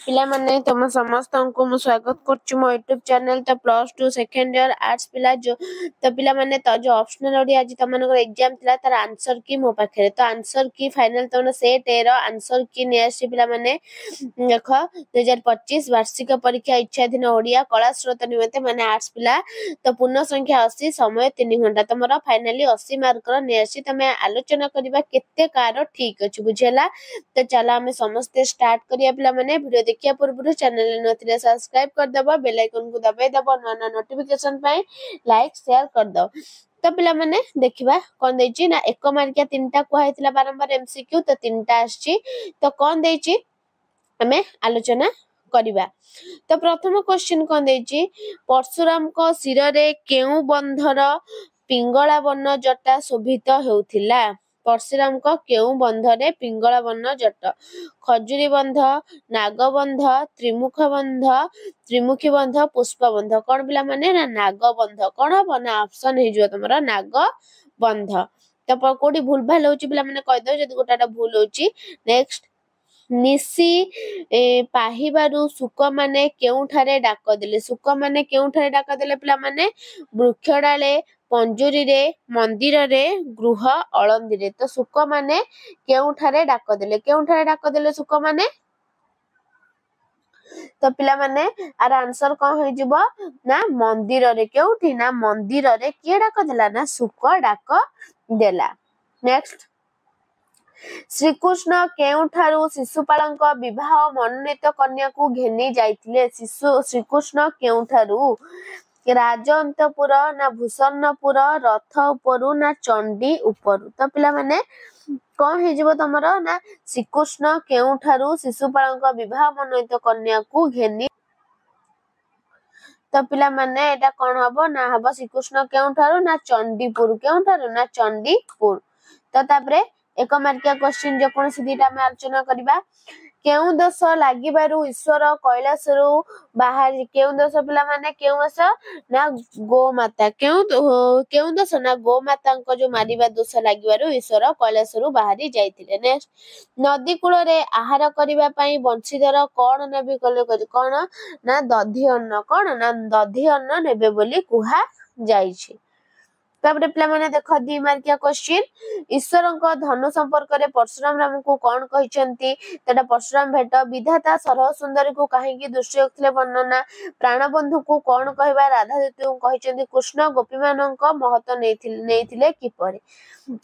पिला माने तुम समस्त को मु स्वागत करछु मो YouTube चैनल तो प्लस 2 सेकंड ईयर आर्ट्स पिला जो तो पिला माने तो जो ऑप्शनल ओडी आज तमन को एग्जाम थिला तार आंसर की मो पाखरे तो आंसर की फाइनल तमन सेट ए रो आंसर की नेसी पिला माने देखो 2025 वार्षिक परीक्षा इच्छाधीन ओडिया कला स्रोत निमते माने आर्ट्स पिला तो पूर्ण संख्या 80 समय 3 घंटा तमरा फाइनली 80 मार्क रो नेसी तमे आलोचना करबा केते कार ठीक अछि बुझेला तो चला हमें समस्त स्टार्ट करिया पिला माने वीडियो देखिया पूर्व चैनल नथिले सब्सक्राइब कर दबो बेल आइकन को दबाई दबो नया नोटिफिकेशन पाई लाइक शेयर कर दो तो पिला माने देखिबा कोन देछि ना एक मार्किया तीनटा को हैतिला बारंबार एमसीक्यू तो तीनटा आछि तो कोन देछि हमें आलोचना करिबा तो प्रथम क्वेश्चन कोन देछि परशुराम को सिर रे केउ बंधर पिंगला वर्ण जटा शोभित हेउथिला परशुराम को केउ बंधरे पिंगला वर्ण जट खजुरी बंध नागबंध त्रिमुखी बंध पुष्प बंध कोन पिला माने ना नागबंध कोन हबो ना ऑप्शन हे जो तमरा नागबंध तो कोडी भूल भाल होची पिला माने कहि दो जदी गोटाटा भूल होची नेक्स्ट निसी पाहिबारु सुक माने केउठारे डाक देले सुक माने केउठारे डाक देले पिला माने वृक्षडाले पंजुरी रे मंदिर रे गृह अळंदी रे तो सुक माने केउठारे डाक देले सुक माने तो पिला माने आर आंसर कोन होई जिवो ना मंदिर रे केउठी ना मंदिर रे के डाक देला ना सुक डाक देला नेक्स्ट श्रीकृष्ण केउठारु शिशुपालक विवाह मनोनीत कन्या को घेनी जाइथिले श्रीकृष्ण केउठारु राजअंतपुर ना भूषणपुर रथ उपरु ना चंडी उपरु तो पिला माने कोन हे जिवो तमरो ना श्रीकृष्ण केउठारु शिशुपालक विवाह मनोनीत कन्या को घेनी तो पिला माने एटा कोन हबो ना हबो श्रीकृष्ण केउठारु ना चंडीपुर केउठारु ना चंडीपुर तो तापरे एक मार्किया क्वेश्चन जो कोन सीधीटा में आलोचना करबा केउ दोष लागिबारु ईश्वर कैलासरु बाहर केउ दोष पिला माने केउ दोष ना गोमाता केउ दोष ना गोमाता को जो मारिबा दोष लागिबारु ईश्वर कैलासरु बाहरी जाइथिले नेक्स्ट नदी कूल रे आहार करिबा पई वंशीधर कोन नेबी कले कोन ना दधी अन्न कोन ना दधी अन्न नेबे बोली कुहा जाइछि तापरे पिला माने देखो 2 मार्किया क्वेश्चन ईश्वरक धनु संपर्क रे परशुराम राम को कोन कहिसंती तडा परशुराम भेट विधाता सरह सुंदरी को काहे की दृश्य रखले वर्णना प्राणबंधु को कोन कहबा राधा देवती को कहिसंती कृष्ण गोपी मानक महत्व नेथिले किपरि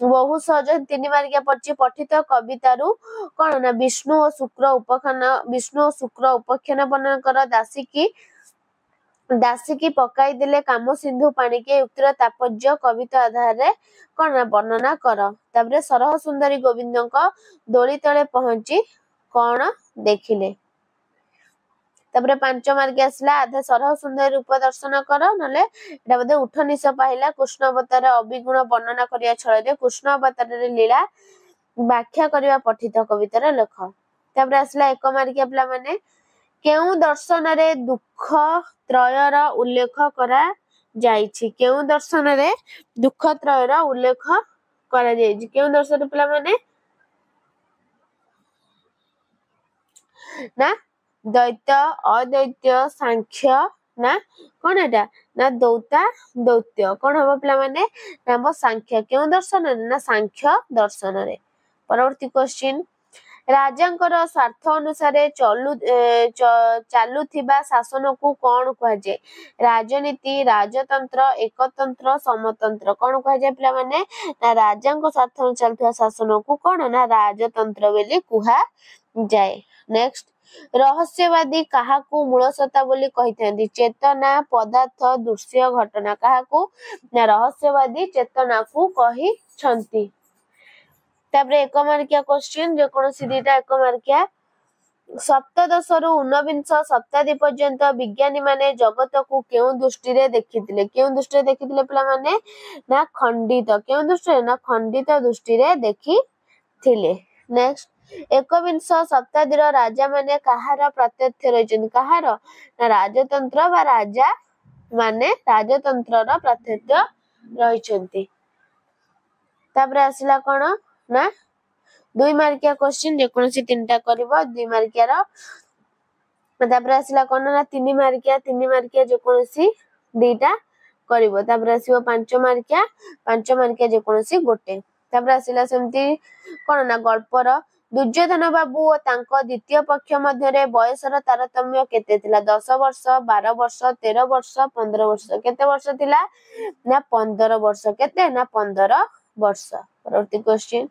बहु सहज 3 मार्किया पड़छि पठित कवितारु कोन ना विष्णु और शुक्र उपख्यान वर्णन कर दासी की पकाई दिले काम सिंधु पानी के उत्तर तात्पर्य कविता आधार रे कोन वर्णना कर ताबरे सरह सुंदरी गोविंदक दोली तळे पहुंची कोन देखिले ताबरे 5 मार्क आसला आधा सरह सुंदरी रूप दर्शन कर नले एटा बदे उठ निश पाहिला कृष्ण अवतार अभिगुण वर्णना करिया छळे रे कृष्ण अवतार रे लीला व्याख्या करिया पठित कवितार लेख ताबरे आसला 1 मार्क पिला माने केउ दर्शन रे दुख त्रयर उल्लेख करा जाइछि केउ दर्शन रे दुख त्रयर उल्लेख करा जाइछि केउ दर्शन पिला माने ना दैत्य अदैत्य सांख्य ना कोन एटा ना दौत्य कोन हबो पिला माने नाम सांख्य केउ दर्शन रे ना सांख्य दर्शन रे परवर्ती क्वेश्चन राजांकर स्वार्थ अनुसार चालुथिबा शासन को कोन कह जाय राजनीति राजतंत्र एकतंत्र समतंत्र कोन कह जाय पिला माने ना राजांक स्वार्थ अनुसार चलथिबा शासन को कोन ना राजतंत्र बेली कुहा जाय नेक्स्ट रहस्यवादी काहा को मूल सत्ता बोली कहिथांती चेतना पदार्थ दृश्य घटना काहा को ना रहस्यवादी चेतना को कहि छंती तापरे 1 मार्किया क्वेश्चन जो कोन सीधीटा 1 मार्किया सप्तदश रु 19 शताब्दी पर्यंत विज्ञानी माने जगत को केउ दृष्टि रे देखिथिले पिला माने ना खंडित केउ दृष्टि ना खंडित दृष्टि रे देखिथिले नेक्स्ट 21 शताब्दी रो राजा माने कहार प्रत्यक्ष रहिचन कहार ना राजतंत्र बा राजा माने राजतंत्र रो प्रत्यक्ष रहिचंती तापरे आसिला कोन ना 2 मार्किया क्वेश्चन जे कोनसी तीनटा करबो 2 मार्किया रो तापर आसला कोन ना 3 मार्किया जेकोसी दीटा करिवो तापर आसीबो 5 मार्किया जेकोसी गोटे तापर आसला सेमती कोन ना गल्पर दुर्योधन बाबू और तांको द्वितीय पक्ष मध्य बयसर तारतम्य केते थिला 10 वर्ष 12 वर्ष 13 वर्ष 15 वर्ष केते वर्ष थिला ना 15 वर्ष केते ना 15 वर्ष। परवर्ती क्वेश्चन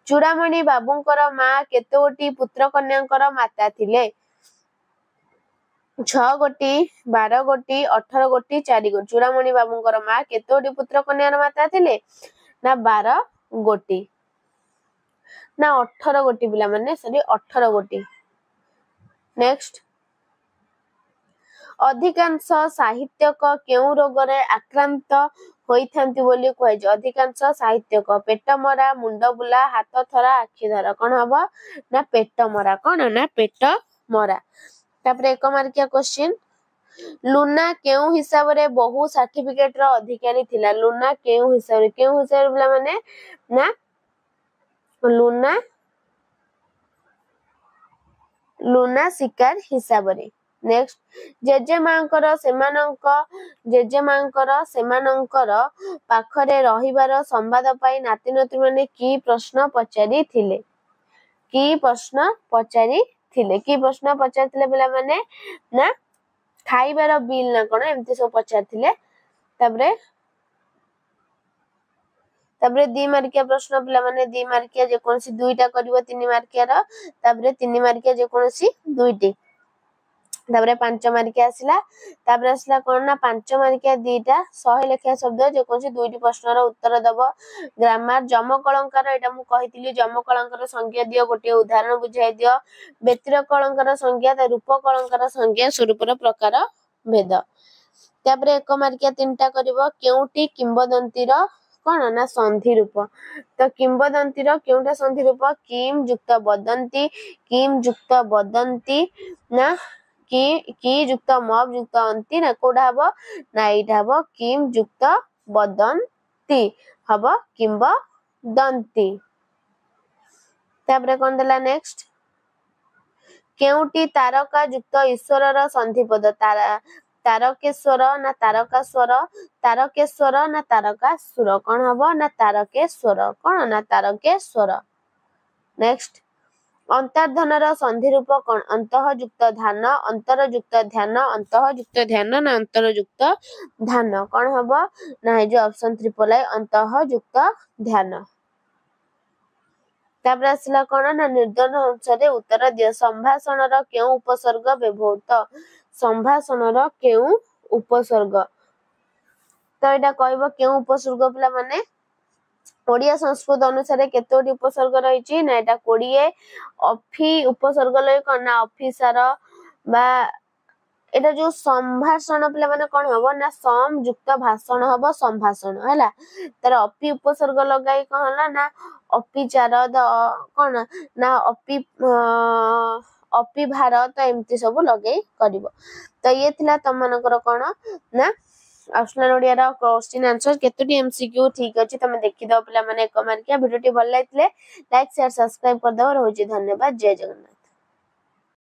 चूड़ामणि बाबूंकर मां केतोटी पुत्र कन्यांकर माता थिले 6 गोटी 12 गोटी 18 गोटी 4 गोटी चूड़ामणि बाबूंकर मां केतोटी पुत्र कन्यार माता थिले ना 12 गोटी ना 18 गोटी पिला माने सॉरी 18 गोटी। नेक्स्ट अधिकांश साहित्यक केउ रोगरे आक्रांत होइथांती बोली कहै जे अधिकांश साहित्यक पेट मरा मुंड बुला हाथ थरा आखि धरा कोन हबो ना पेट मरा कोन ना पेट मरा। तापर 1 मार्किया क्वेश्चन लुना केउ हिसाब रे बहु सर्टिफिकेट रो अधिकारी थिला लुना केउ हिसाब पिला माने ना लुना शिकार हिसाब रे। नेक्स्ट जेजेमांकर सेमानंकर पाखरे रहिबार संवाद पाई नाती नाती माने की प्रश्न पचारि थिले की प्रश्न पचारि पिला माने ना खाइबार बिल ना कोन एमती सब पचारि थिले। तापरे 2 मार्किया प्रश्न पिला माने 2 मार्किया जे कोनसी दुईटा करिवो 3 मार्किया रो तापरे 3 मार्किया जे कोनसी दुईटी तापरे 5 मार्किया आसिला तापरे आसिला कोन ना 5 मार्किया दीटा 100 लेखा शब्द जे कोनसी दुईटी प्रश्न रो उत्तर दबो ग्रामर जम कलंकार एटा मु कहितली जम कलंकार संज्ञा दियो गोटे उदाहरण बुझाई दियो व्यतिर कलंकार संज्ञा त रूप कलंकार संज्ञा स्वरूप रो प्रकार भेद। तापरे 1 मार्किया 3टा करिवो केउटी किंबदंती रो कोन ना संधि रूप तो किंबदंती रो केउटा संधि रूप किम युक्त बदंती ना की युक्त मब युक्त अंती ना कोडा हबो ना एटा हबो किम युक्त बदंती हबो किंबदंती। तापरे कोन देला नेक्स्ट केउटी तारका युक्त ईश्वर रो संधि पद तारकेश्वर ना तारकाश्वर ना तारकासुर कोन हबो ना तारकेश्वर कोन ना तारकेश्वर। नेक्स्ट अंतर्धन रो संधि रूप कोन अंतः युक्त धान अंतर युक्त ध्यान अंतः युक्त ध्यान ना अंतर युक्त धान कोन हबो ना हे जो ऑप्शन 3 अंतः युक्त ध्यान। तापर आसला कोन ना निर्धन अनुसार उत्तर दियो संभाषण रो केउ उपसर्ग व्यवहृत संभाषण रो केउ उपसर्ग तो एटा कहबो केउ उपसर्ग पिला माने ओडिया संस्कृत अनुसार केतोटी उपसर्ग रहिछि ना एटा 20 अफी उपसर्ग लय कोना ऑफिसर बा एटा जो संभाषण पिला माने कोन हबो ना सम युक्त भाषण हबो संभाषण हैला तर अफी उपसर्ग लगाई कहला ना अपिचार द कोन ना अपि भारत एमती सब लगे करिवो। तो ये थिला तमनकर कोन ना ऑप्शनल ओडिया रा क्वेश्चन आंसर केतोटी एमसीक्यू ठीक अछि तमे देखि दो पिला माने 1 मार्किया वीडियो टी भल लागिले लाइक शेयर सब्सक्राइब कर दो रहउछि धन्यवाद जय जगन्नाथ।